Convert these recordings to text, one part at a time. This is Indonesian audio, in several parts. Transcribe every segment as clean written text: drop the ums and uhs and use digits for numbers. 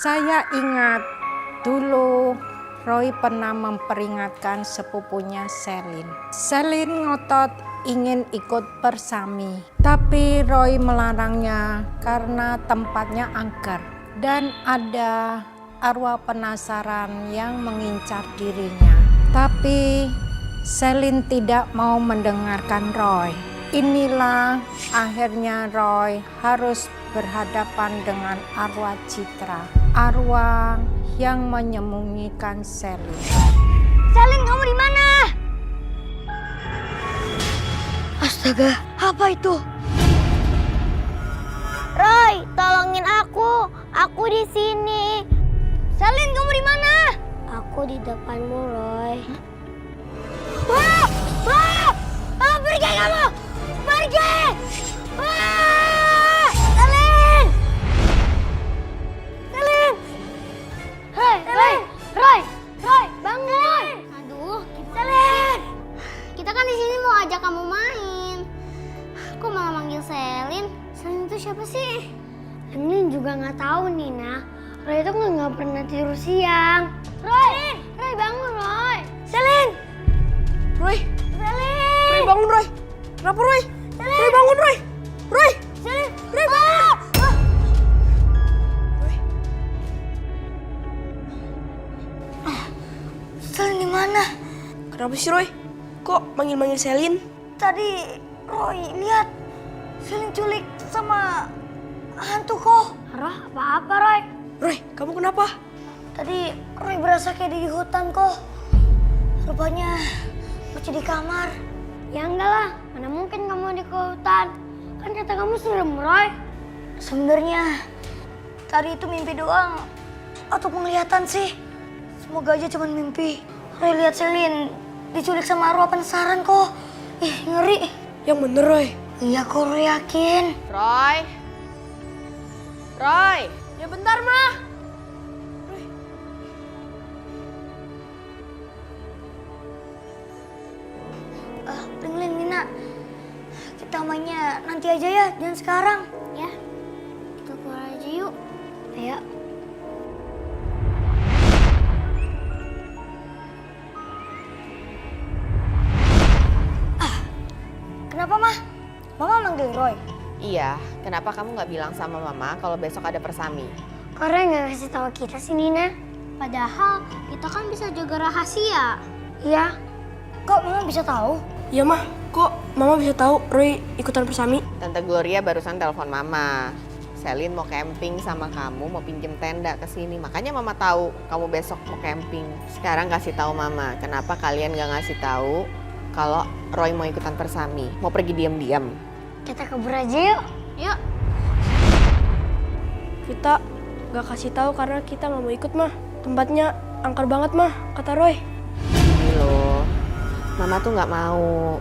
Saya ingat dulu Roy pernah memperingatkan sepupunya Selin. Selin ngotot ingin ikut persami, tapi Roy melarangnya karena tempatnya angker dan ada arwah penasaran yang mengincar dirinya. Tapi Selin tidak mau mendengarkan Roy. Inilah akhirnya Roy harus berhadapan dengan arwah Citra, arwah yang menyembunyikan Selin. Selin, kamu di mana? Astaga, apa itu? Roy, tolongin aku. Aku di sini. Selin, kamu di mana? Aku di depanmu, Roy. Wah! Wah! Ah, pergi kamu! Pergi! Wah! Selin! Selin! Roy, Roy, Roy, Roy, bangun! Aduh, Selin! Kita kan di sini mau ajak kamu main. Kok malah manggil Selin? Selin itu siapa sih? Selin juga nggak tahu, Nina. Roy itu nggak pernah tidur siang. Roy, Roy bangun, Roy. Selin! Roy, Selin! Roy bangun Roy. Kenapa Roy? Selin! Roy bangun Roy. Roy, Selin! Roy bangun. Roy, Selin di mana? kenapa sih Roy? Kok manggil-manggil Selin? Tadi Roy lihat Selin culik sama hantu kok. Roh, apa-apa Roy? Roy, kamu kenapa? Tadi Roy berasa kayak di hutan kok. Rupanya masih di kamar. Ya enggak lah, mana mungkin kamu di hutan. Kan kata kamu serem, Roy. Sebenarnya tadi itu mimpi doang atau penglihatan sih. Semoga aja cuma mimpi. Roy lihat Selin diculik sama arwah penasaran kok. Ih, ngeri. Yang bener Roy. Iya kok Roy yakin. Roy. Roy. Ya bentar mah. Roy. Lin, Nina. Kita mainnya nanti aja ya, jangan sekarang. Ya, kita keluar aja yuk. Ayo. Kenapa, Mah? Mama manggil Roy. Iya, kenapa kamu nggak bilang sama mama kalau besok ada persami? Karena nggak kasih tahu kita sih, Nina. Padahal kita kan bisa jaga rahasia. Iya. Kok Mama bisa tahu? Ya mah, kok Mama bisa tahu Roy ikutan persami? Tante Gloria barusan telepon mama. Selin mau camping sama kamu, mau pinjem tenda ke sini. Makanya mama tahu kamu besok mau camping. Sekarang kasih tahu mama, kenapa kalian nggak ngasih tahu kalau Roy mau ikutan persami, mau pergi diam-diam. Kita kabur aja yuk. Yuk. Kita gak kasih tahu karena kita nggak mau ikut mah. Tempatnya angker banget mah, kata Roy. Ini loh, mama tuh nggak mau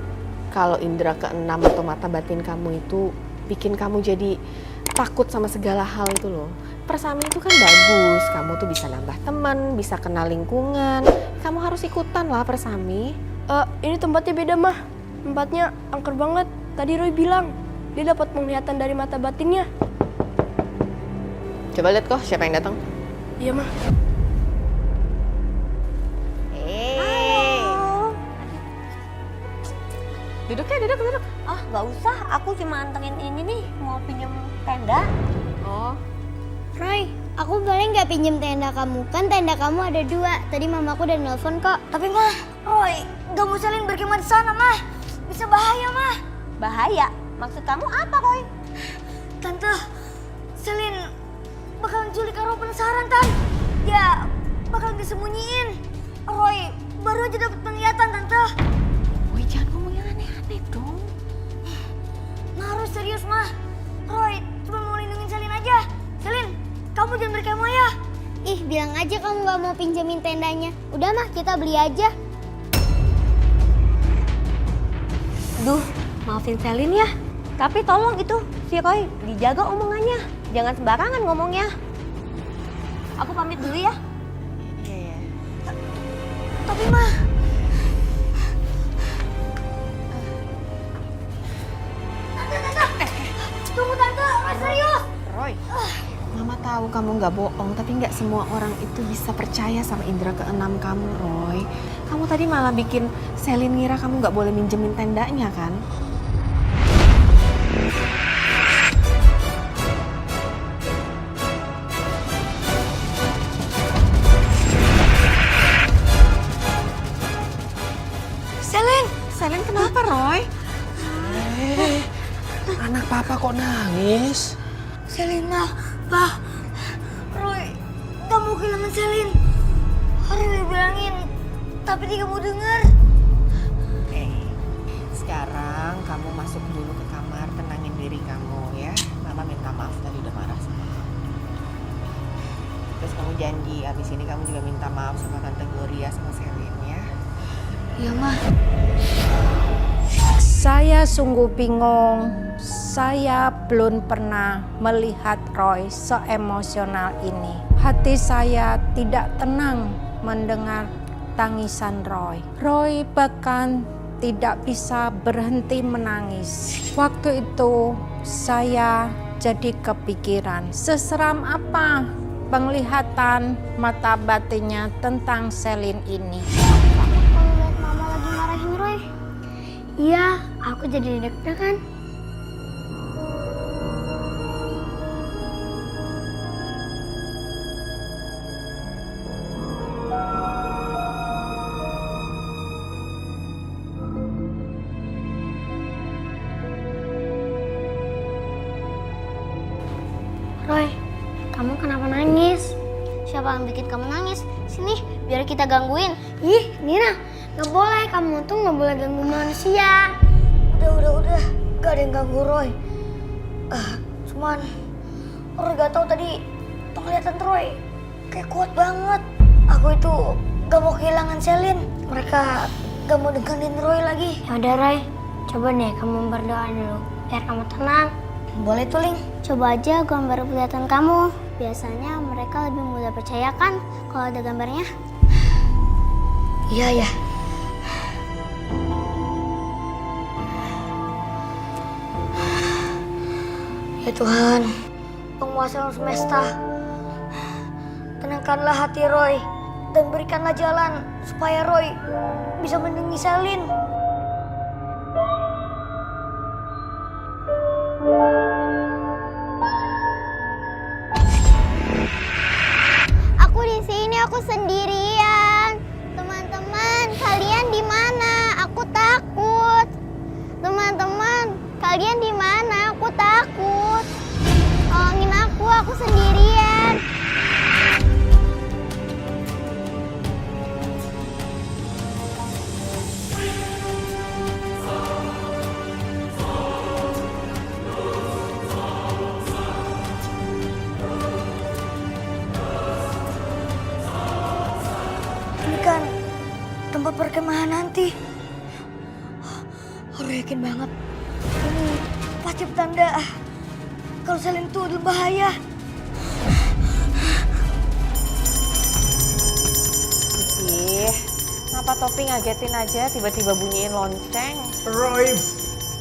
kalau indera keenam atau mata batin kamu itu bikin kamu jadi takut sama segala hal itu loh. Persami itu kan bagus, kamu tuh bisa nambah teman, bisa kenal lingkungan. Kamu harus ikutan lah persami. Ini tempatnya beda mah. Tempatnya angker banget. Tadi Roy bilang dia dapat penglihatan dari mata batinnya. Coba lihat kok siapa yang datang. Iya mah. Duduk ya, duduk. Ah, nggak usah. Aku cuma antengin ini nih, mau pinjam tenda. Oh, Roy, aku boleh nggak pinjem tenda kamu? Kan tenda kamu ada 2. Tadi mamaku udah nelpon kok. Tapi Mah, Roy, nggak mau Selin berkemah di sana, Mah. Bisa bahaya, Mah. Bahaya? Maksud kamu apa, Roy? Tante, Selin bakal culik arwah penasaran, Tan. Dia bakal disembunyiin. Roy baru aja dapet penglihatan, Tante. woi jangan ngomong yang aneh-aneh dong. Mah harus serius, Mah. Roy cuma mau lindungin Selin aja. Selin, kamu jangan berkemah ya. Ih, bilang aja kamu nggak mau pinjemin tendanya. Udah, Mah, kita beli aja. Duh, maafin Selin ya. Tapi tolong itu, si Roy, dijaga omongannya. Jangan sembarangan ngomongnya. Aku pamit dulu ya. Iya. Tapi, Mah, Tante, tunggu Tante, Roy serius. Roy, mama tahu tahu kamu nggak bohong, tapi nggak semua orang itu bisa percaya sama indera keenam kamu, Roy. Kamu tadi malah bikin Selin ngira kamu nggak boleh minjemin tendanya kan? Selin kenapa, Roy? Anak papa kok nangis? Selina, Pak, Roy, gak mau kehilangan Selin. Roy udah bilangin, tapi dia gak mau denger. Sekarang kamu masuk dulu ke kamar, tenangin diri kamu ya. Mama minta maaf tadi udah marah sama kamu. Terus kamu janji, abis ini kamu juga minta maaf sama Tante Gloria sama Selin ya. Iya, Ma. Saya sungguh bingung. Saya belum pernah melihat Roy seemosional ini. Hati saya tidak tenang mendengar tangisan Roy. Roy bahkan tidak bisa berhenti menangis. Waktu itu saya jadi kepikiran, seseram apa penglihatan mata batinnya tentang Selin ini. Kalau lihat Mama lagi marahin Roy, iya, aku jadi deg-degan. Roy, kamu kenapa nangis? Siapa yang bikin kamu nangis? Sini, biar kita gangguin. Ih, Nina, gak boleh. Kamu tuh gak boleh ganggu manusia. Udah. Gak ada yang ganggu Roy. Cuman, Roy gak tahu tadi penglihatan Roy kayak kuat banget. Aku itu gak mau kehilangan Selin. Mereka gak mau dengerin Roy lagi. Yaudah Roy, coba deh kamu berdoa dulu. Biar kamu tenang. Boleh tuh, Ling. Coba aja gambar penglihatan kamu. Biasanya mereka lebih mudah percaya kan kalau ada gambarnya. Iya ya. Ya Tuhan, penguasa alam semesta, tenangkanlah hati Roy dan berikanlah jalan supaya Roy bisa melindungi Selin. Aku di sini, aku sendirian. Teman-teman, kalian di mana? Aku takut. Teman-teman, kalian di mana? Aku takut. Tolongin aku sendirian. Ini kan tempat perkemahan nanti. Aku yakin banget ini pasti petanda kalau Selin itu dalam bahaya. Ih, kenapa Topi ngagetin aja tiba-tiba bunyiin lonceng? Roy,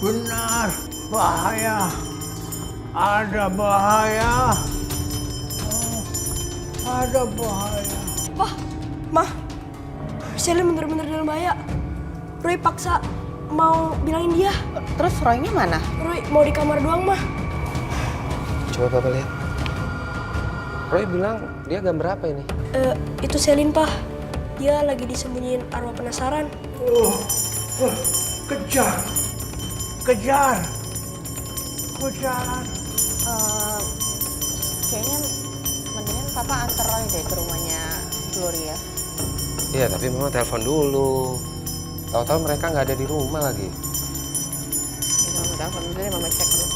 benar. Bahaya. Ada bahaya. Oh, ada bahaya. Mah, Selin bener-bener dalam bahaya. Roy paksa mau bilangin dia. Terus Roy-nya mana? Roy mau di kamar doang, Mah. Coba Papa lihat. Roy bilang dia gambar apa ini? Itu Selin, Pak. Dia lagi disembunyiin arwah penasaran. Kejar. Kejar. Kayaknya mendingan Papa antar Roy deh ke rumahnya Gloria. Iya, tapi Mama telepon dulu. Tahu-tahu mereka nggak ada di rumah lagi. Jadi Mama telepon dulu deh, Mama cek dulu.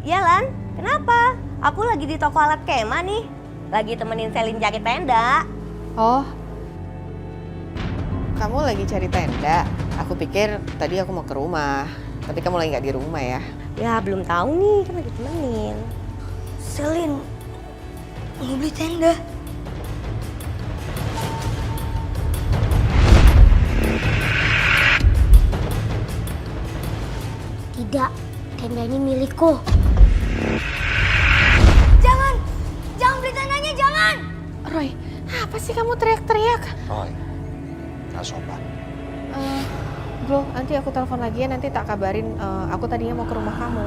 Iya Lan, kenapa? Aku lagi di toko alat kema nih. Lagi temenin Selin cari tenda. Oh, kamu lagi cari tenda? Aku pikir tadi aku mau ke rumah. Tapi kamu lagi nggak di rumah ya? Ya belum tahu nih, kan lagi temenin. Selin, Mau beli tenda. Tidak, tenda ini milikku. Jangan! Jangan beli tendanya, jangan! Roy, apa sih kamu teriak-teriak? Roy, gak sopan. Bro, nanti aku telepon lagi ya, nanti tak kabarin. Aku tadinya mau ke rumah kamu.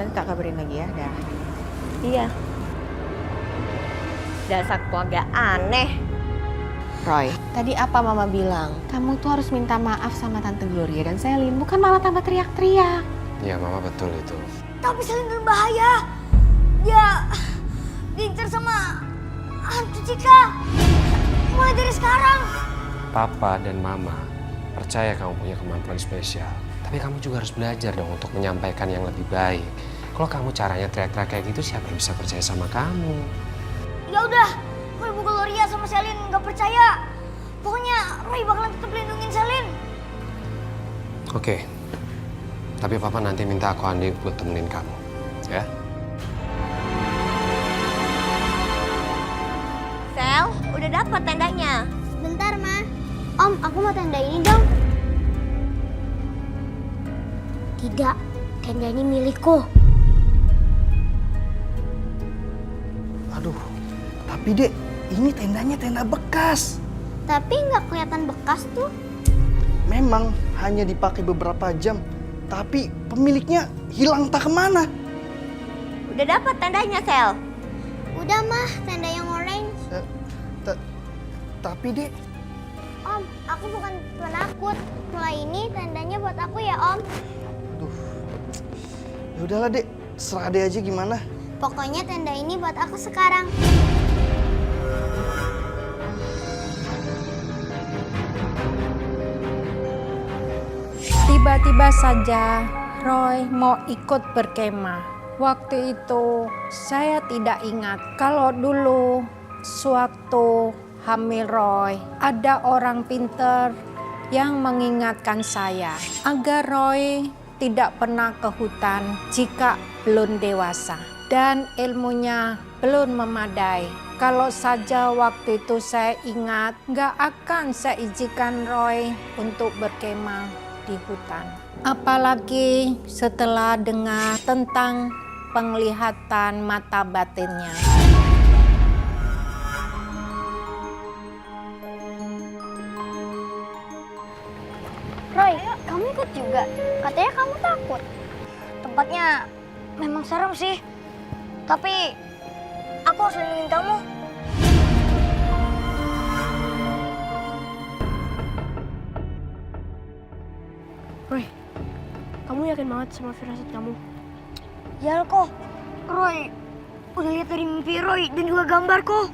Nanti tak kabarin lagi ya, dah. Iya. Dasar keluarga aneh. Roy, tadi apa Mama bilang? Kamu tuh harus minta maaf sama Tante Gloria dan Selin, bukan malah tambah teriak-teriak. Iya, Mama betul itu. Tapi Selin berbahaya. Dia diincar sama hantu Cika. Mulai dari sekarang. Papa dan Mama percaya kamu punya kemampuan spesial. Tapi kamu juga harus belajar dong untuk menyampaikan yang lebih baik. Kalau kamu caranya teriak-teriak kayak gitu, siapa yang bisa percaya sama kamu? Ya udah, kalau Ibu Gloria sama Selin nggak percaya, pokoknya Roy bakalan tetap lindungin Selin. Oke. Tapi Papa nanti minta aku Andi buat temenin kamu. Ya? Sel, udah dapat tendanya. Bentar, Ma. Om, aku mau tenda ini dong. Tidak, tenda ini milikku. Aduh, tapi Dek, ini tendanya tenda bekas. Tapi nggak kelihatan bekas tuh. Memang hanya dipakai beberapa jam, tapi pemiliknya hilang tak kemana. Udah dapat tendanya, Sel. Udah, Mah, tenda yang orange. Tapi Dek, Om, aku bukan penakut. Mulai ini tendanya buat aku ya, Om. ya udahlah Dek, serah Dek aja gimana. Pokoknya tenda ini buat aku sekarang. Tiba-tiba saja Roy mau ikut berkemah. Waktu itu saya tidak ingat kalau dulu sewaktu hamil Roy ada orang pinter yang mengingatkan saya agar Roy tidak pernah ke hutan jika belum dewasa dan ilmunya belum memadai. Kalau saja waktu itu saya ingat, nggak akan saya izinkan Roy untuk berkemah di hutan. Apalagi setelah dengar tentang penglihatan mata batinnya. Roy, kamu ikut juga? Katanya kamu takut. Tempatnya memang serem sih. Tapi aku harus lindungin kamu. Roy, kamu yakin banget sama firasat kamu? Ya kok, Roy udah lihat dari mimpi Roy dan juga gambar kok.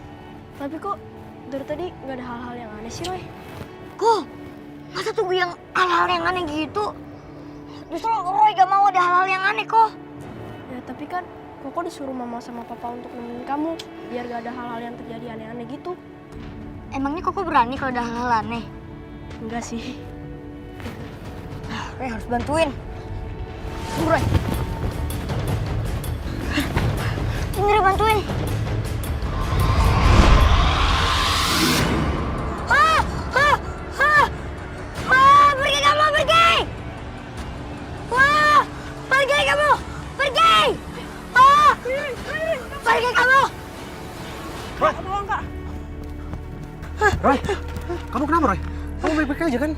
Tapi kok dari tadi nggak ada hal-hal yang aneh sih, Roy? Kok, masa tunggu yang hal-hal yang aneh gitu? Justru Roy gak mau ada hal-hal yang aneh kok. Ya tapi kan Koko disuruh mama sama papa untuk nemenin kamu biar gak ada hal-hal yang terjadi aneh-aneh gitu. Emangnya Koko berani kalau ada hal-hal aneh? Enggak sih. Roy harus bantuin. Tunggu Roy. Ini Roy bantuin. Pergi kamu, pergi! Wah, pergi kamu, pergi! Pergi kamu! Roy, kamu kenapa Roy? Kamu baik-baik aja kan?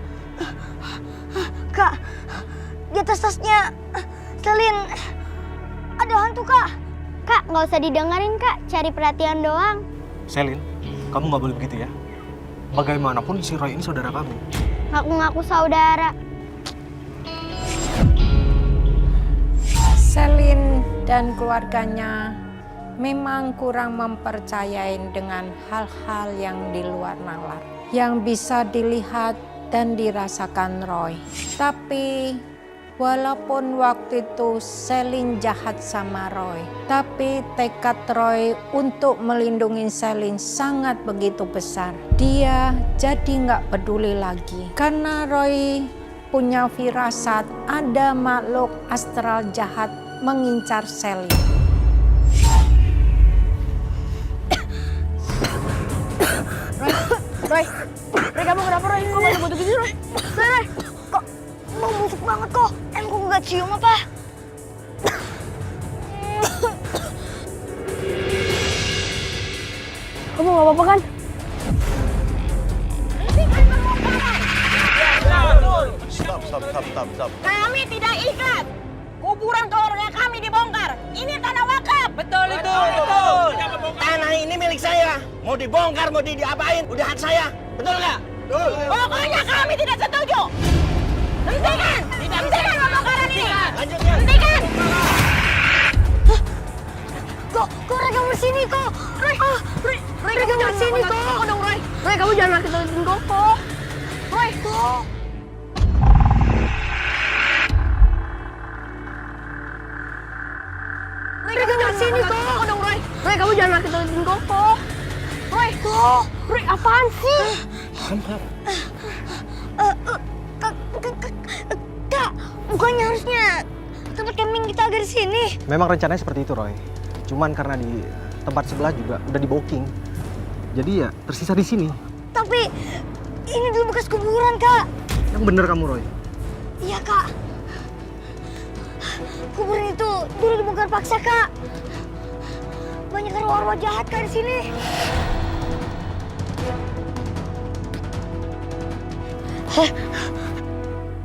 Kak, di atas tasnya Selin ada hantu kak. Kak, nggak usah didengerin, Kak. Cari perhatian doang. Selin, kamu nggak boleh begitu ya. Bagaimanapun si Roy ini saudara kamu. Ngaku-ngaku saudara. Selin dan keluarganya memang kurang mempercayai dengan hal-hal yang di luar nalar, yang bisa dilihat dan dirasakan Roy. Tapi walaupun waktu itu Selin jahat sama Roy, tapi tekad Roy untuk melindungi Selin sangat begitu besar. Dia jadi nggak peduli lagi karena Roy punya firasat ada makhluk astral jahat mengincar Selin. Roy, kamu kenapa Roy? Kok malah butuh gitu Roy? Roy, Kok bau busuk banget kok? Emang kok gak cium apa? kamu gak apa-apa kan? Stop. Kami tidak ikat. Kuburan keluarga kami dibongkar. Ini tanah wakaf. Betul itu. Tanah ini milik saya. Mau dibongkar, mau diapain, udah hak saya. Betul nggak? Betul. Pokoknya kami tidak setuju. Hentikan. Hentikan pembongkaran ini. Lanjutkan. Hentikan. Kok mereka bersini kok? Roy kamu bersini kok? Roy, kamu jangan nakut-nakutin Koko. Roy, kok? Roy, kamu bersini kok? Roy, kamu jangan nakut-nakutin Koko. Roy, kok? Roy, apaan sih? Kak, bukannya harusnya tempat camping kita agak di sini? Memang rencananya seperti itu, Roy. Cuman karena di tempat sebelah juga udah di booking. Jadi ya tersisa di sini. Tapi ini dulu bekas kuburan, Kak. Yang bener kamu, Roy. Iya, Kak. Kuburan itu dulu dibongkar paksa, Kak. Banyak arwah-arwah jahat, Kak, di sini.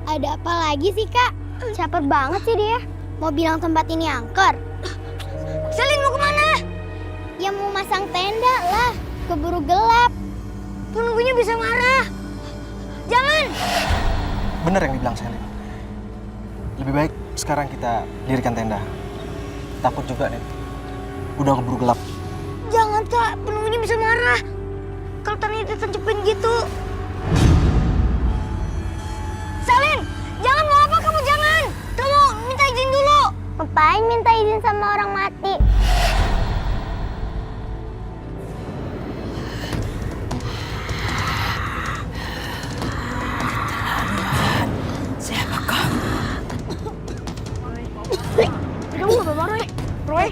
Ada apa lagi sih, Kak? Caper banget sih dia. Mau bilang tempat ini angker. Selin mau kemana? Ya mau masang tenda lah. Keburu gelap. Penunggunya bisa marah. Jangan! Bener yang dibilang Selin. Lebih baik sekarang kita dirikan tenda. Takut juga nih. Udah keburu gelap. Jangan, Kak. Penunggunya bisa marah. Kalau tanahnya ditancapin gitu. Selin! Jangan, mau apa kamu? Jangan! Kamu minta izin dulu. Ngapain minta izin sama orang mati? Kamu gak apa-apa Roy? Roy,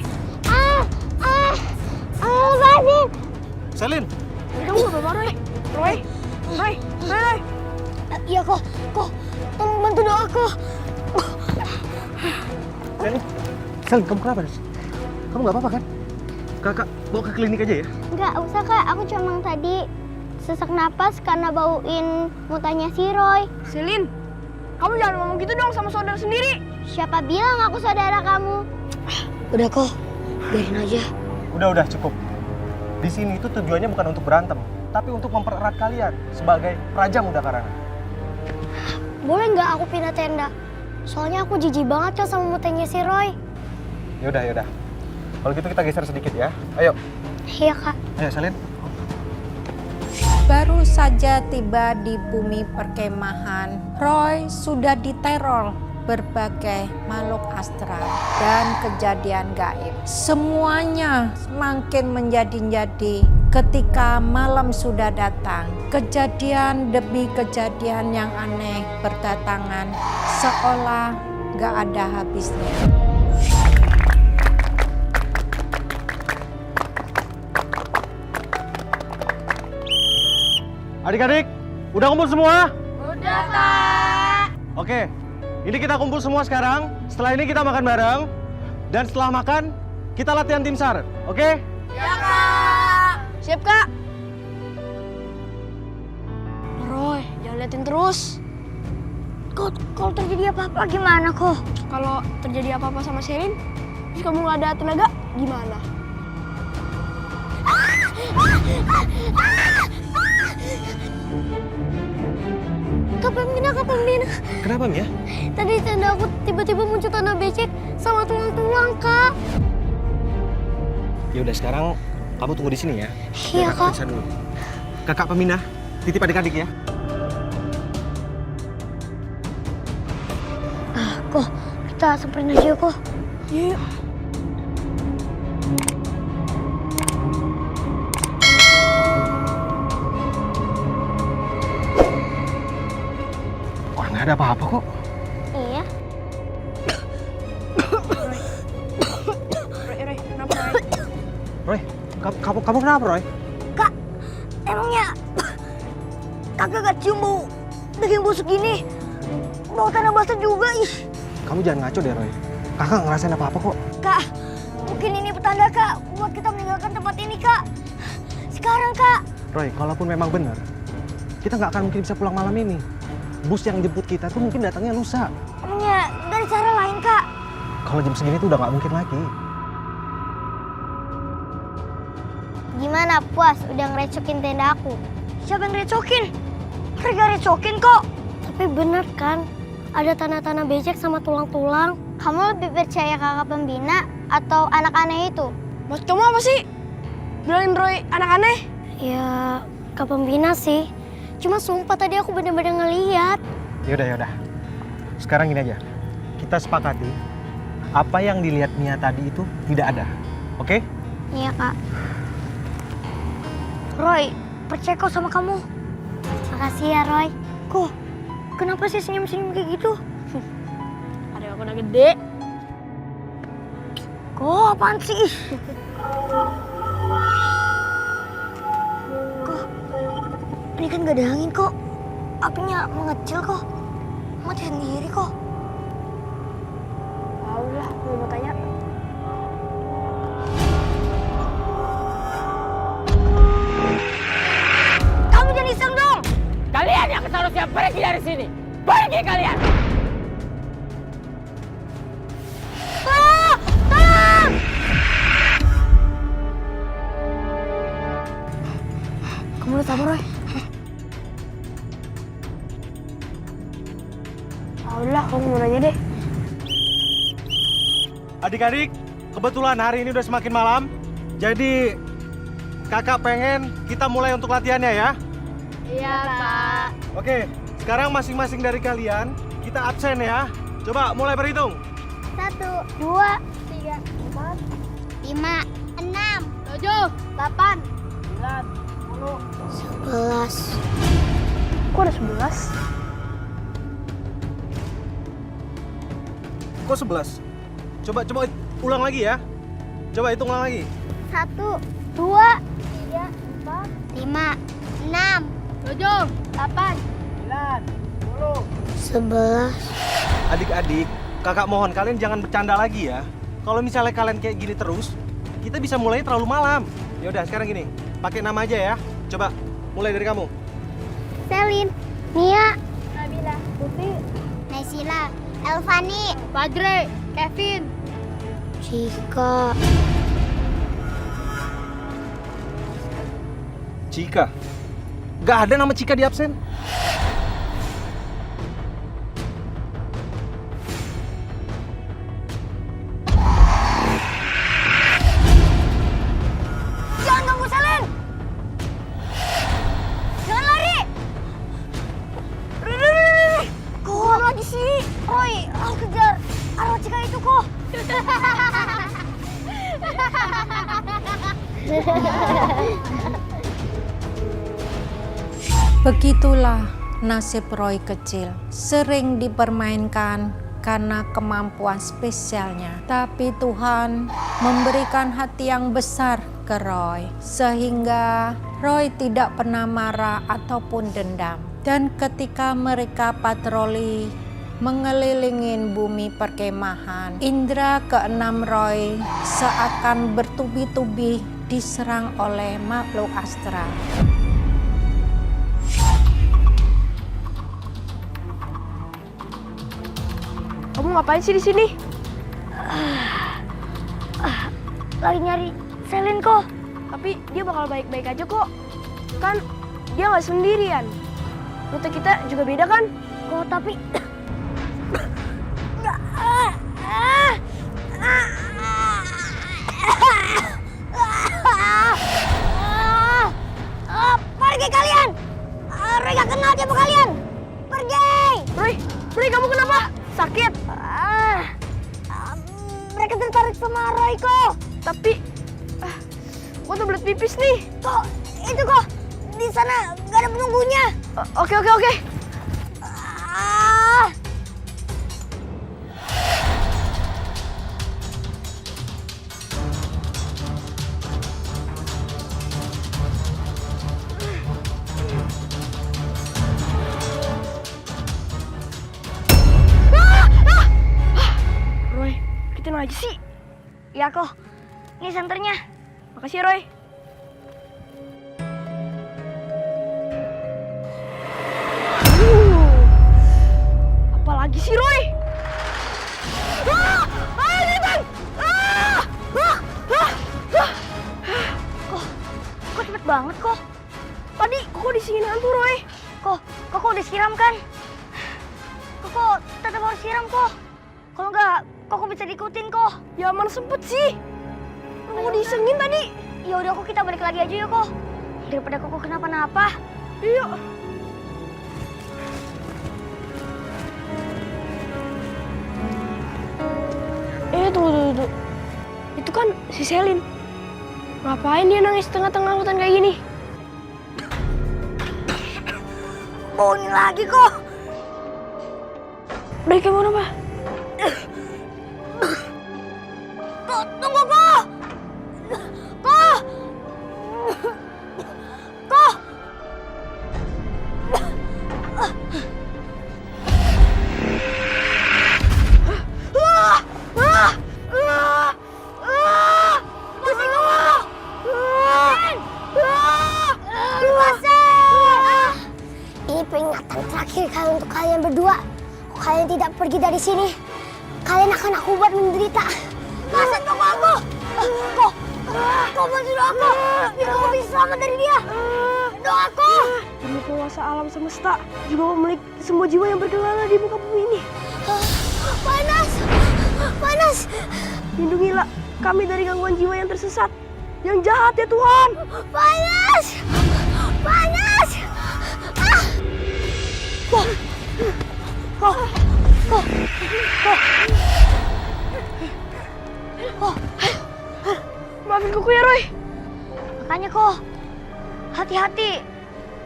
Lepasin! Selin! kamu gak apa-apa Roy? Roy. Iya, kok. Tolong bantu doaku. Selin, kamu kenapa? Kamu nggak apa-apa kan? Kakak bawa ke klinik aja ya? Nggak usah, Kak. Aku cuma tadi sesak napas karena bauin mutanya si Roy. Selin, kamu jangan ngomong gitu dong sama saudara sendiri. Siapa bilang aku saudara kamu? Udah, kok. Biarin aja. Udah cukup. Di sini itu tujuannya bukan untuk berantem, tapi untuk mempererat kalian sebagai Praja Muda Karana. Boleh nggak aku pindah tenda? Soalnya aku jijik banget, Kak, sama mutanya si Roy. Yaudah. Kalau gitu kita geser sedikit ya. Ayo. Iya, Kak. Ayo, Selin. Baru saja tiba di bumi perkemahan, Roy sudah diteror berbagai makhluk astral dan kejadian gaib. Semuanya semakin menjadi-jadi ketika malam sudah datang. Kejadian demi kejadian yang aneh berdatangan seolah gak ada habisnya. Adik-adik, udah kumpul semua? Udah, Kak. Oke, ini kita kumpul semua sekarang. Setelah ini kita makan bareng. Dan setelah makan, kita latihan tim SAR. Oke? Ya, Kak. Siap, Kak. Roy, jangan liatin terus. Kalau terjadi apa-apa gimana, kok? Kalau terjadi apa-apa sama Selin, terus kamu nggak ada tenaga, gimana? Kak Pemina. Kenapa, Mia? Tadi di tenda aku tiba-tiba muncul tanah becek sama tulang-tulang, Kak. Ya udah, sekarang kamu tunggu di sini ya. Iya, Kakak Kak. periksa dulu. Kakak Pemina, titip adik-adik ya. Kok, kita samperin aja, kok. Yuk. Wah, nggak ada apa-apa kok. Iya. Roy, kenapa Roy? Roy, kamu kenapa, Roy? Kak, emangnya cium bau daging busuk gini. Bau tanah basah juga, ih. Kamu jangan ngaco deh, Roy. Kakak ngerasain apa-apa kok. Kak, mungkin ini petanda, Kak, buat kita meninggalkan tempat ini, Kak. Sekarang, Kak. Roy, kalaupun memang benar, kita nggak akan mungkin bisa pulang malam ini. Bus yang jemput kita tuh mungkin datangnya lusa. Emangnya dari cara lain, Kak? Kalau jam segini tuh udah nggak mungkin lagi. Gimana, puas? Udah ngerecokin tenda aku? Siapa yang recokin? Mereka recokin kok. Tapi bener kan, ada tanah-tanah becek sama tulang-tulang. Kamu lebih percaya kakak pembina atau anak aneh itu? Maksud kamu apa sih? Bilangin Roy anak aneh? Ya, Kak Pembina sih. Cuma sumpah tadi aku bener-bener ngeliat. Yaudah. Sekarang gini aja. Kita sepakati, apa yang dilihat Mia tadi itu tidak ada. Oke? Iya, Kak. Roy, percaya kok sama kamu. Makasih ya, Roy. Kok, kenapa sih senyum-senyum kayak gitu? Ada aku udah gede. Kok, apaan sih? Kok, ini kan gak ada angin kok. Apinya mengecil kok. Mati sendiri kok. Udah, aku mau tanya. Kamu jangan iseng dong. Kalian yang seharusnya pergi dari sini. Pergi kalian. Tolong! Kamu lihat apa, Roy? Udah, kamu mau nanya deh. Adik-adik, kebetulan hari ini udah semakin malam. Jadi kakak pengen kita mulai untuk latihannya ya. Iya, Pak. Oke, sekarang masing-masing dari kalian kita absen ya. Coba mulai berhitung. 1, 2, 3, 4, 5, 6, 7, 8, 11. Kok ada 11? Kok 11? Coba ulang lagi ya. Coba hitung ulang lagi. 1, 2, 3, 4, 5, 6, 7, 8, 11. Adik-adik, kakak mohon kalian jangan bercanda lagi ya. Kalau misalnya kalian kayak gini terus, kita bisa mulai terlalu malam. Yaudah, sekarang gini, pakai nama aja ya. Coba, mulai dari kamu. Selin, Mia, Nabila, Putri, Naisila, Elvani, Fadre, Kevin, Cika. Cika. Gak ada nama Cika di absen. Jangan ganggu Selin! Jangan lari! Kok lagi sih? Roy, aku kejar arwah Cika itu kok. Begitulah nasib Roy kecil, sering dipermainkan karena kemampuan spesialnya. Tapi Tuhan memberikan hati yang besar ke Roy, sehingga Roy tidak pernah marah ataupun dendam. Dan ketika mereka patroli mengelilingi bumi perkemahan, indera keenam Roy seakan bertubi-tubi diserang oleh makhluk astral. Kamu ngapain sih di sini? Lagi nyari Selin kok. Tapi dia bakal baik-baik aja kok. Kan dia nggak sendirian. Rute kita juga beda kan? Kok tapi pergi kalian. Roy gak kenal siapa kalian. Pergi. Roy, kamu kenapa? Sakit? Mereka tertarik sama Roy kok. Tapi, gua tuh belet pipis nih. Kok itu kok di sana gak ada penunggunya. Oke. sakitin aja sih. Ya kok, ini senternya. Makasih Roy. Apalagi sih Roy? Kok cepet banget kok? Tadi kok disini hantu Roy? Kok disiram kan? Kok tetap harus siram kok? Kalau enggak, kok bisa diikutin kok? Ya mana sempet sih? Mau disengin tadi? Ya udah kok kita balik lagi aja yuk kok. Daripada kok kenapa-napa. Iya. Tunggu. Itu kan si Selin. Ngapain dia nangis tengah-tengah hutan kayak gini? Bohongin lagi kok. Udah kayak mana, Pak? Kok, tunggu kok. Kok. Kok. Ini peringatan terakhir kali untuk kalian berdua. Kalau kalian tidak pergi dari sini, kalian akan aku buat menderita. Lepasin toko aku. Kok bantu aku biar aku bisa selamat dari dia. Doaku. Demi penguasa alam semesta, juga memiliki semua jiwa yang berkelana di muka bumi ini. Panas. Lindungilah kami dari gangguan jiwa yang tersesat, yang jahat ya Tuhan. Panas. Maafin kuku ya Roy. Makanya kok hati-hati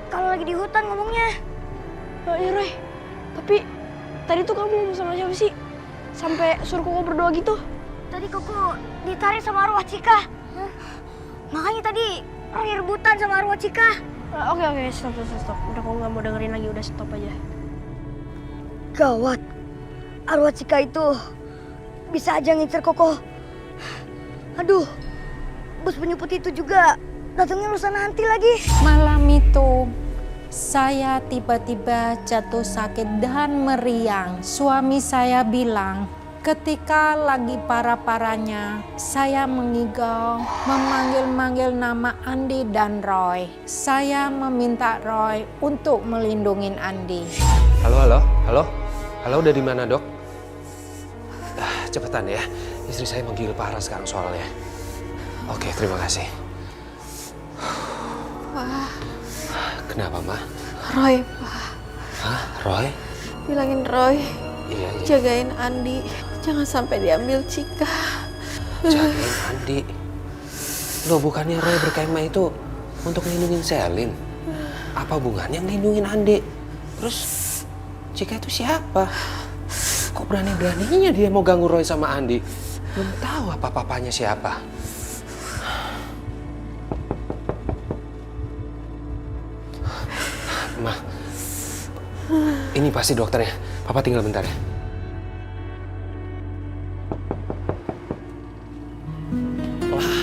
kalau lagi di hutan ngomongnya. Iya Roy. Tapi tadi tuh kamu ngomong sama siapa sih? Sampai suruh Koko berdoa gitu? Tadi Koko ditarik sama arwah Cika. Makanya tadi Roy rebutan sama arwah Cika. Oke, stop. Udah Koko nggak mau dengerin lagi, udah stop aja. Gawat, arwah Cika itu bisa aja ngincer Koko. Aduh, bos penyuput itu juga datangnya lusa nanti lagi. Malam itu saya tiba-tiba jatuh sakit dan meriang. Suami saya bilang ketika lagi parah-parahnya saya mengigau, memanggil-manggil nama Andi dan Roy. Saya meminta Roy untuk melindungi Andi. Halo, udah di mana dok? Cepetan ya, istri saya menggigil parah sekarang soalnya. Oke, terima kasih. Wah. Kenapa, Ma? Roy, Pak. Hah, Roy? Bilangin Roy, Iya. jagain Andi. Jangan sampai diambil Cika. Jagain Andi. Loh, bukannya Roy berkemah itu untuk ngelindungin Selin? Apa hubungannya ngelindungin Andi? Terus Cika itu siapa? Kok berani-beraninya dia mau ganggu Roy sama Andi? Belum tahu apa papanya siapa. Ma, ini pasti dokternya. Papa tinggal bentar ya. Wah,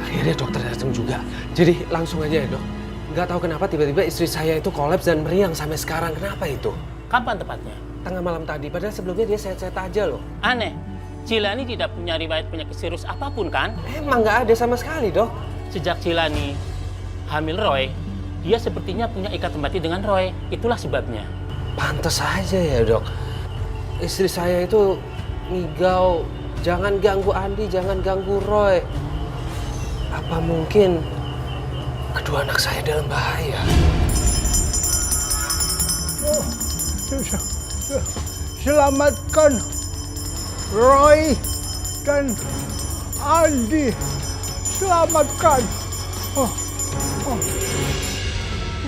akhirnya dokter datang juga. Jadi langsung aja ya dok. Nggak tahu kenapa tiba-tiba istri saya itu kolaps dan meriang sampai sekarang. Kenapa itu? Kapan tepatnya? Tengah malam tadi. Padahal sebelumnya dia sehat-sehat aja loh. Aneh, Cilani tidak punya riwayat penyakit serius apapun kan? Emang nggak ada sama sekali dok. Sejak Cilani hamil Roy, dia sepertinya punya ikatan batin dengan Roy. Itulah sebabnya. Pantes aja ya dok. Istri saya itu ngigau, jangan ganggu Andi, jangan ganggu Roy. Apa mungkin kedua anak saya dalam bahaya? Selamatkan Roy dan Andi. Selamatkan.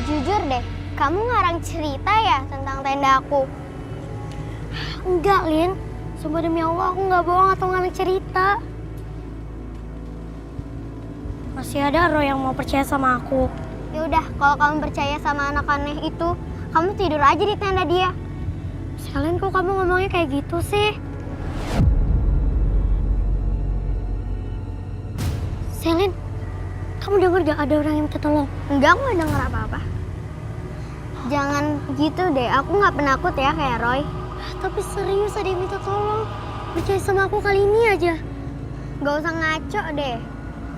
Jujur deh, kamu ngarang cerita ya tentang tenda aku? Enggak, Lin. Sumpah demi Allah, aku nggak bohong atau ngarang cerita. Masih ada Roy yang mau percaya sama aku. Yaudah, kalau kamu percaya sama anak aneh itu, kamu tidur aja di tenda dia. Selin, kok kamu ngomongnya kayak gitu sih? Kamu dengar gak ada orang yang minta tolong? Enggak, aku nggak denger apa-apa. Jangan gitu deh, aku nggak penakut ya kayak Roy. Tapi serius ada yang minta tolong. Percaya sama aku kali ini aja. Gak usah ngaco deh.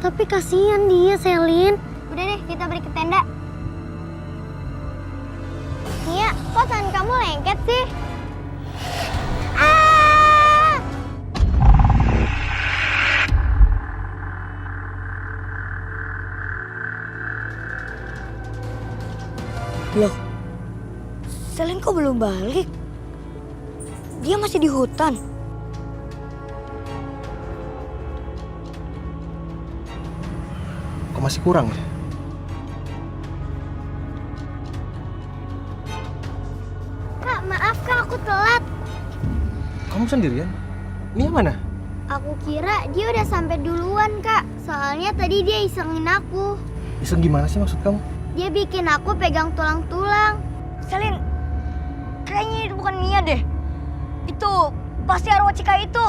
Tapi kasihan dia, Selin. Udah deh, kita balik ke tenda. Nia, kok tangan kamu lengket sih? Loh, Selin kok belum balik? Dia masih di hutan. Kok masih kurang ya? Kak, maaf kak, aku telat. Kamu sendirian? Mia mana? Aku kira dia udah sampai duluan kak. Soalnya tadi dia isengin aku. Iseng gimana sih maksud kamu? Dia bikin aku pegang tulang-tulang. Selin, kayaknya itu bukan Mia deh. Itu pasti arwah Cika itu.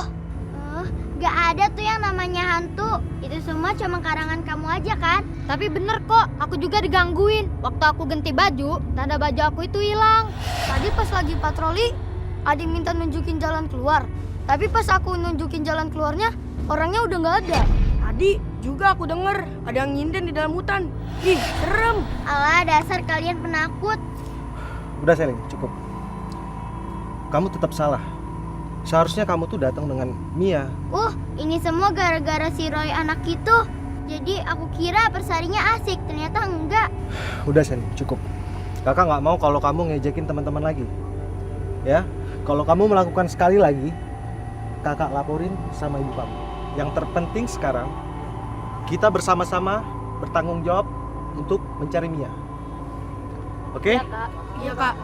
Gak ada tuh yang namanya hantu. Itu semua cuma karangan kamu aja kan? Tapi bener kok, aku juga digangguin. Waktu aku ganti baju, tanda baju aku itu hilang. Tadi pas lagi patroli, ada yang minta nunjukin jalan keluar. Tapi pas aku nunjukin jalan keluarnya, orangnya udah nggak ada. Tadi juga aku denger ada yang nyinden di dalam hutan. Ih, serem. Alah, dasar kalian penakut. Udah Selin, cukup. Kamu tetap salah. Seharusnya kamu tuh datang dengan Mia. Ini semua gara-gara si Roy anak itu. Jadi aku kira persarinya asik, ternyata enggak. Udah Selin, cukup. Kakak nggak mau kalau kamu ngejekin teman-teman lagi. Ya, kalau kamu melakukan sekali lagi, kakak laporin sama ibu kamu. Yang terpenting sekarang, kita bersama-sama bertanggung jawab untuk mencari Mia. Oke? Iya, Kak. Iya, Kak.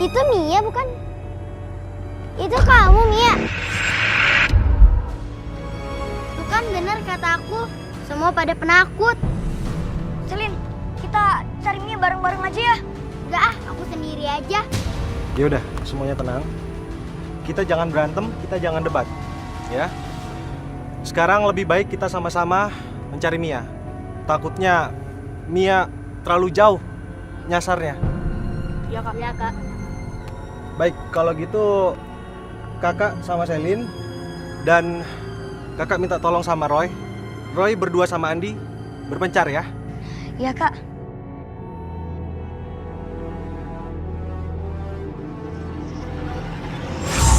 Itu Mia bukan? Itu kamu Mia? Tuh kan bener kata aku, semua pada penakut. Selin, kita cari Mia bareng-bareng aja ya. Enggak, aku sendiri aja. Ya udah, semuanya tenang. Kita jangan berantem, kita jangan debat, ya. Sekarang lebih baik kita sama-sama mencari Mia. Takutnya Mia terlalu jauh nyasarnya. Iya, Kak. Iya, Kak. Baik, kalau gitu kakak sama Selin dan kakak minta tolong sama Roy. Roy berdua sama Andi berpencar ya. Iya, Kak.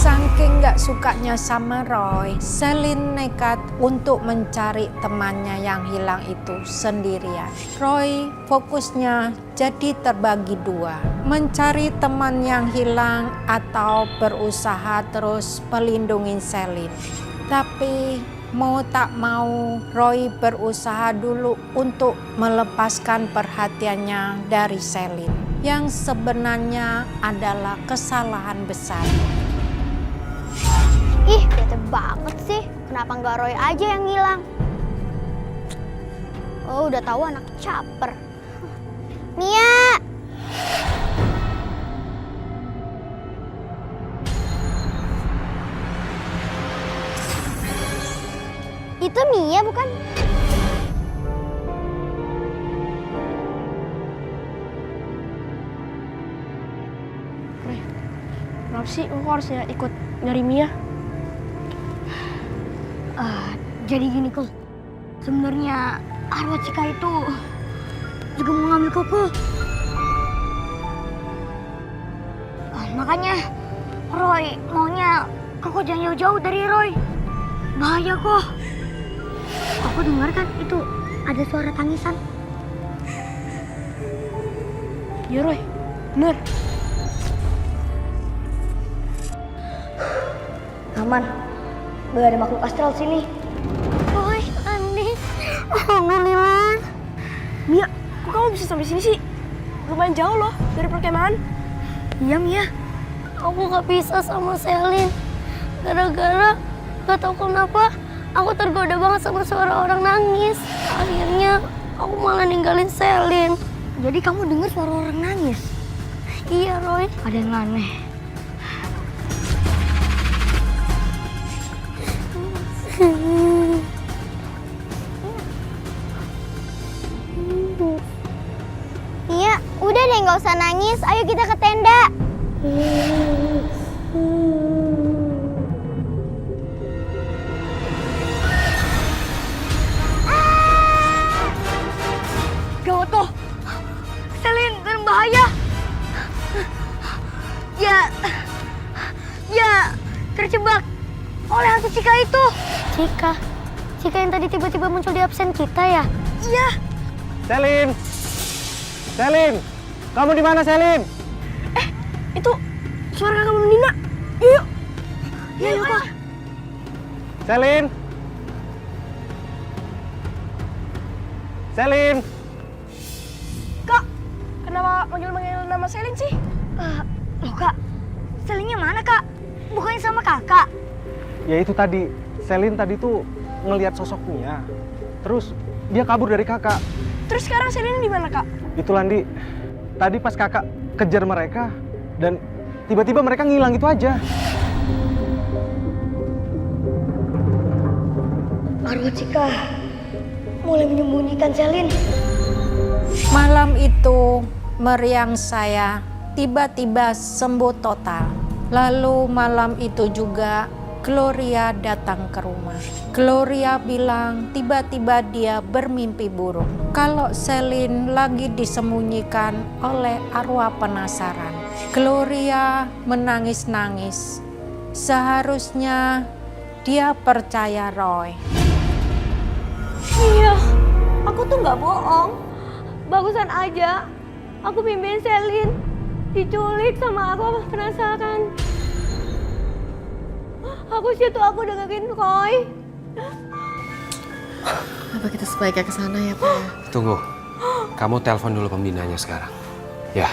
Saking gak sukanya sama Roy, Selin nekat untuk mencari temannya yang hilang itu sendirian. Roy fokusnya jadi terbagi dua, mencari teman yang hilang atau berusaha terus melindungi Selin. Tapi mau tak mau Roy berusaha dulu untuk melepaskan perhatiannya dari Selin, yang sebenarnya adalah kesalahan besar. Ih, bete banget sih. Kenapa nggak Roy aja yang hilang? Oh, udah tahu anak caper. Mia! Itu Mia bukan? Roy, kenapa sih engkau harusnya ikut nyari Mia? Jadi gini, Kol. Sebenarnya arwah Cika itu juga mau ngambil Koko. Makanya Roy maunya Koko jangan jauh-jauh dari Roy. Bahaya kok. Aku dengar kan itu ada suara tangisan. Ya Roy, bener. Aman. Gak ada makhluk astral sini. Roy, Andi. Alhamdulillah. Mia, kok kamu bisa sampai sini sih? Lumayan jauh loh dari perkemahan. Iya, Mia. Aku gak bisa sama Selin. Gara-gara gak tahu kenapa aku tergoda banget sama suara orang nangis. Akhirnya aku malah ninggalin Selin. Jadi kamu dengar suara orang nangis? Iya, Roy. Ada yang aneh. Nia, udah deh nggak usah nangis. Ayo kita ke tenda. Gawat tuh. Selin dalam bahaya. Ya, terjebak oleh hantu Cika itu. Cika yang tadi tiba-tiba muncul di absen kita ya? Iya. Selin, kamu di mana Selin? Itu suara kakak Nina. Yuk. Iya, Kak. Selin. Kak, kenapa manggil-manggil nama Selin sih? Loh, Kak. Selinnya mana, Kak? Bukannya sama kakak? Ya itu tadi, Selin tadi tuh ngelihat sosoknya. Terus dia kabur dari kakak. Terus sekarang Selin di mana, Kak? Itu Landi, tadi pas kakak kejar mereka dan tiba-tiba mereka ngilang gitu aja. Arwah Cika mulai menyembunyikan Selin. Malam itu meriang saya tiba-tiba sembuh total. Lalu malam itu juga Gloria datang ke rumah. Gloria bilang tiba-tiba dia bermimpi buruk kalau Selin lagi disembunyikan oleh arwah penasaran. Gloria menangis-nangis. Seharusnya dia percaya Roy. Iya, aku tuh nggak bohong. Bagusan aja, aku mimpin Selin diculik sama aku penasaran. Aku dengerin Roy. Apa kita sebaiknya ke sana ya, Pak? Tunggu. Kamu telepon dulu pembinanya sekarang. Ya.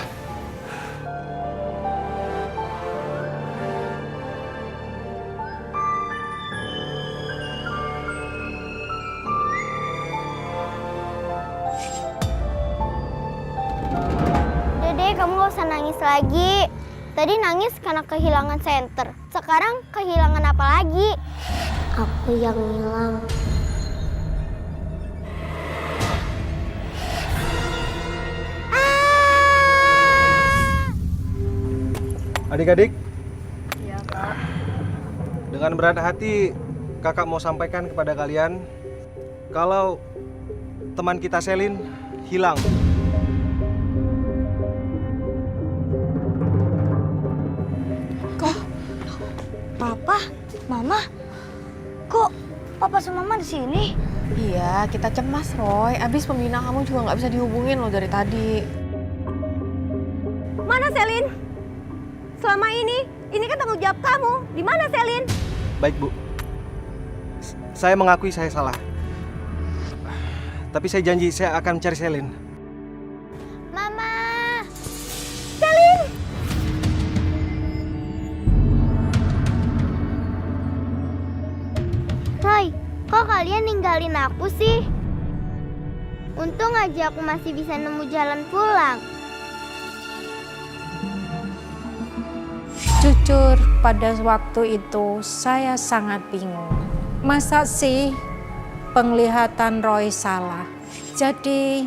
Dede, kamu gak usah nangis lagi. Tadi nangis karena kehilangan senter. Sekarang kehilangan apa lagi? Aku yang hilang. Adik-adik, Iya, Kak. dengan berat hati kakak mau sampaikan kepada kalian kalau teman kita Selin hilang. Papa, Mama, kok Papa sama Mama di sini? Iya, kita cemas, Roy. Abis pembina kamu juga nggak bisa dihubungin loh dari tadi. Mana Selin? Selama ini kan tanggung jawab kamu. Di mana Selin? Baik, Bu. Saya mengakui saya salah. Tapi saya janji saya akan mencari Selin. Mama! Selin! Roy, kok kalian ninggalin aku sih? Untung aja aku masih bisa nemu jalan pulang. Jujur, pada waktu itu saya sangat bingung. Masa sih penglihatan Roy salah? Jadi,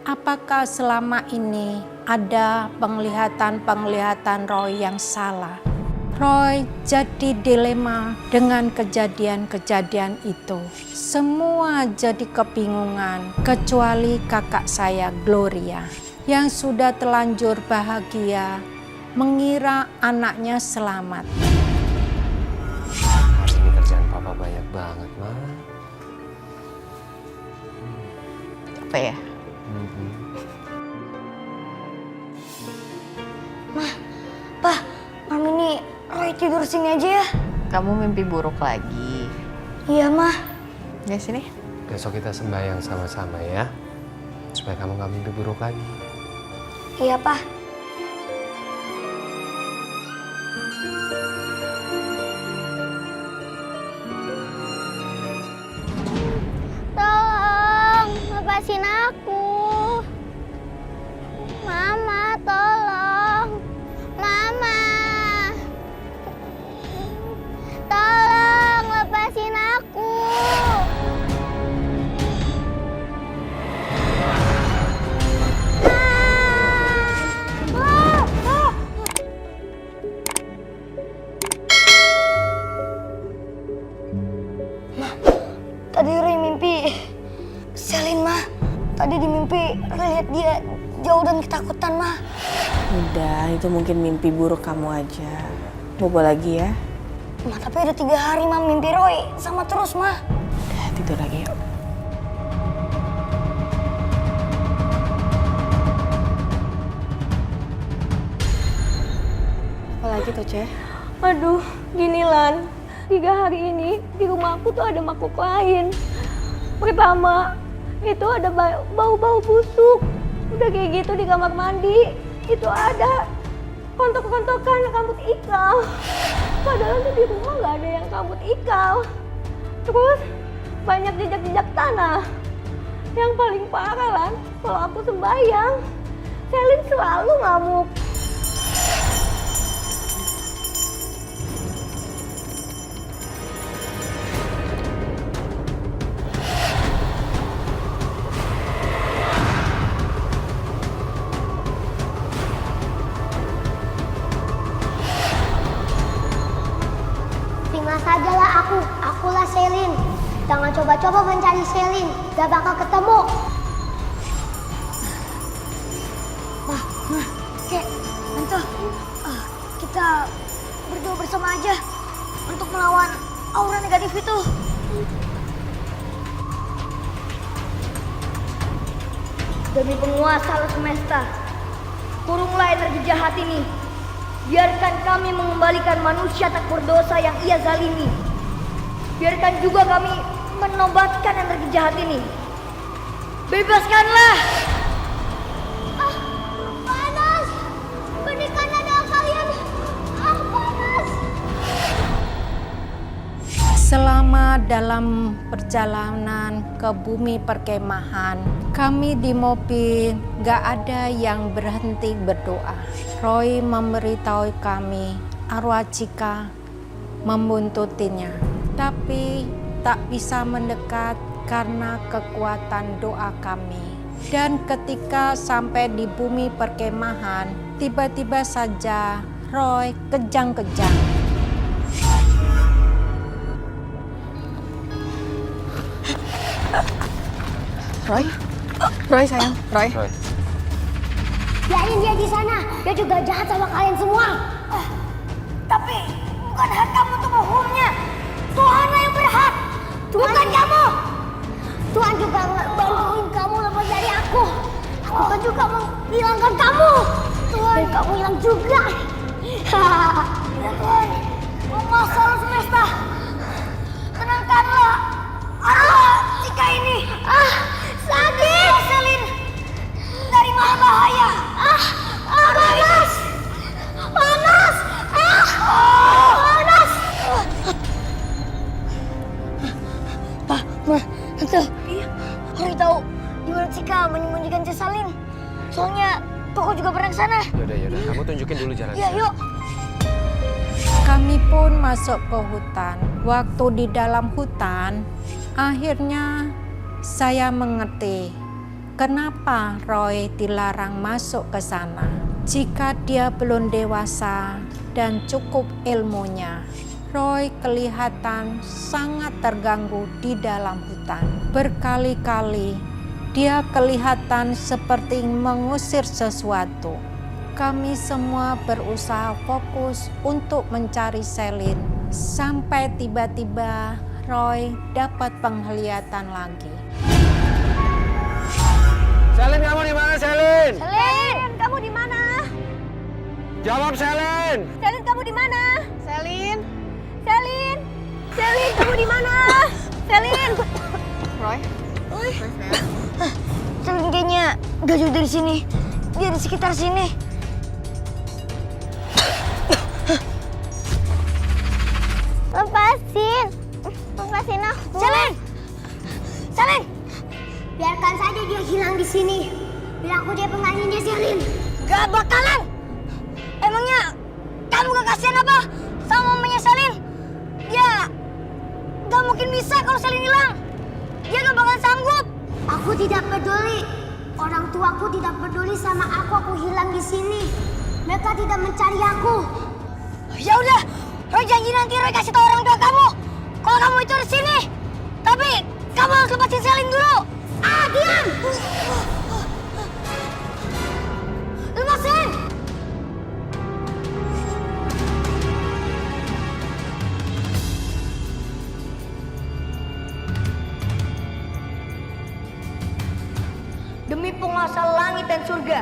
apakah selama ini ada penglihatan Roy yang salah? Roy jadi dilema dengan kejadian-kejadian itu. Semua jadi kebingungan, kecuali kakak saya Gloria yang sudah terlanjur bahagia mengira anaknya selamat. Ini kerjaan papa banyak banget, Ma. Apa ya? Pak, Mami ini Roy tidur sini aja ya. Kamu mimpi buruk lagi. Iya, Mah. Ya sini. Besok kita sembahyang sama-sama ya. Supaya kamu gak mimpi buruk lagi. Iya, Pak. Tolong, lepasin aku. Mama, tolong. Tadi di mimpi lihat dia jauh dan ketakutan, Ma. Udah, itu mungkin mimpi buruk kamu aja. Bobo lagi ya. Ma, tapi udah 3 hari, Ma, mimpi Roy sama terus, Ma. Udah, tidur lagi yuk. Apa lagi tuh, Ceh? Aduh, gini Lan. 3 hari ini di rumah aku tuh ada makhluk lain. Pertama, itu ada bau-bau busuk. Udah kayak gitu di kamar mandi. Itu ada kontok-kontokan rambut ikal. Padahal tuh di rumah nggak ada yang rambut ikal. Terus banyak jejak-jejak tanah. Yang paling parah Lan, kalau aku sembahyang, Selin selalu ngamuk. Terima sajalah akulah Selin. Jangan coba-coba mencari Selin, gak bakal ketemu. Ma, Kek, Tante, kita berdoa bersama aja untuk melawan aura negatif itu. Demi penguasa alam semesta, kurunglah energi jahat ini. Biarkan kami mengembalikan manusia tak berdosa yang ia zalimi. Biarkan juga kami menobatkan energi jahat ini. Bebaskanlah! Panas! Berikan nada kalian! Panas! Selama dalam perjalanan ke bumi perkemahan, kami di mobil gak ada yang berhenti berdoa. Roy memberitahu kami arwah Cika membuntutinya, tapi tak bisa mendekat karena kekuatan doa kami. Dan ketika sampai di bumi perkemahan, tiba-tiba saja Roy kejang-kejang. Roy sayang, Roy. Biarin dia di sana, dia juga jahat sama kalian semua. Tapi bukan hak kamu untuk menghukumnya. Tuhanlah yang berhak, bukan kamu. Tuhan juga bantuin kamu lepas dari aku. Aku kan juga menghilangkan kamu. Tuhan, dan kamu hilang juga. Ya Tuhan, penguasa alam semesta, tenangkanlah arwah Cika ini. Sakit, Selin. Dari mana bahaya? Panas! Panas! Panas! Pak, Ma, Tante. Kami tahu di mana Cika menyembunyikan Cesalin. Soalnya Toko juga pernah ke sana. Yaudah, kamu tunjukin dulu jalan. Iya, yuk. Kami pun masuk ke hutan. Waktu di dalam hutan, akhirnya saya mengerti kenapa Roy dilarang masuk ke sana. Jika dia belum dewasa dan cukup ilmunya, Roy kelihatan sangat terganggu di dalam hutan. Berkali-kali dia kelihatan seperti mengusir sesuatu. Kami semua berusaha fokus untuk mencari Selin, sampai tiba-tiba Roy dapat penglihatan lagi. Selin, kamu di mana, Selin? Selin, kamu di mana? Jawab, Selin. Selin, kamu di mana? Selin. Selin, Selin, kamu di mana? Selin. Roy. Selin kayaknya gak jauh dari sini. Dia di sekitar sini. Lepasin aku. Selin! Biarkan saja dia hilang di sini. Biar aku dia penggantinya Selin. Gak bakalan! Emangnya kamu gak kasihan apa sama mamanya Selin? Ya, gak mungkin bisa kalau Selin hilang. Dia gak bakalan sanggup. Aku tidak peduli. Orang tuaku tidak peduli sama aku hilang di sini. Mereka tidak mencari aku. Ya udah, Roy janji nanti Roy kasih tahu orang tua kamu kalau kamu itu di sini. Tapi kamu harus lepasin Selin dulu. Diam! Lepasin! Demi penguasa langit dan surga,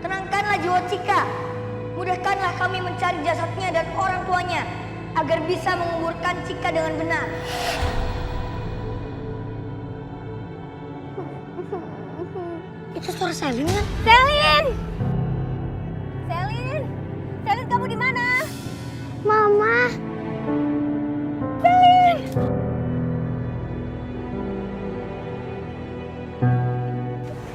tenangkanlah jiwa Cika. Mudahkanlah kami mencari jasadnya dan orang tuanya, agar bisa menguburkan Cika dengan benar. Itu suara Selin kan? Selin! Selin! Selin, kamu di mana? Mama. Selin!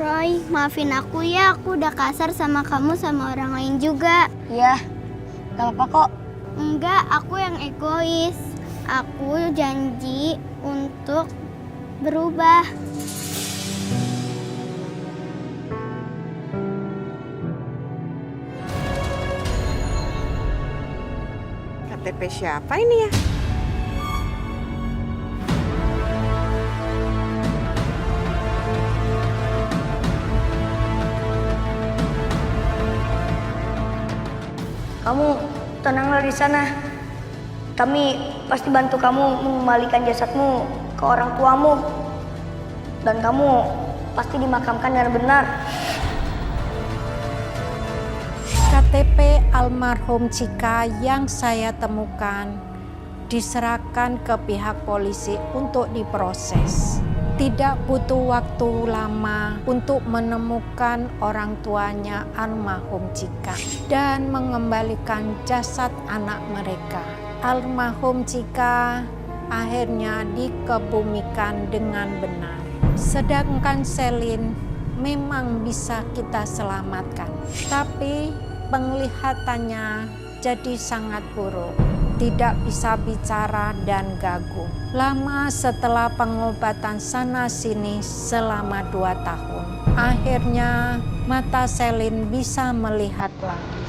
Roy, maafin aku ya, aku udah kasar sama kamu sama orang lain juga. Ya, gak apa-apa kok. Enggak, aku yang egois. Aku janji untuk berubah. KTP siapa ini ya? Kamu tenanglah di sana. Kami pasti bantu kamu mengembalikan jasadmu ke orang tuamu. Dan kamu pasti dimakamkan dengan benar. KTP almarhum Cika yang saya temukan diserahkan ke pihak polisi untuk diproses. Tidak butuh waktu lama untuk menemukan orang tuanya almarhum Cika dan mengembalikan jasad anak mereka. Almarhum Cika akhirnya dikebumikan dengan benar. Sedangkan Selin memang bisa kita selamatkan, tapi penglihatannya jadi sangat buruk. Tidak bisa bicara dan gagu. Lama setelah pengobatan sana-sini selama 2 tahun, akhirnya mata Selin bisa melihat lagi.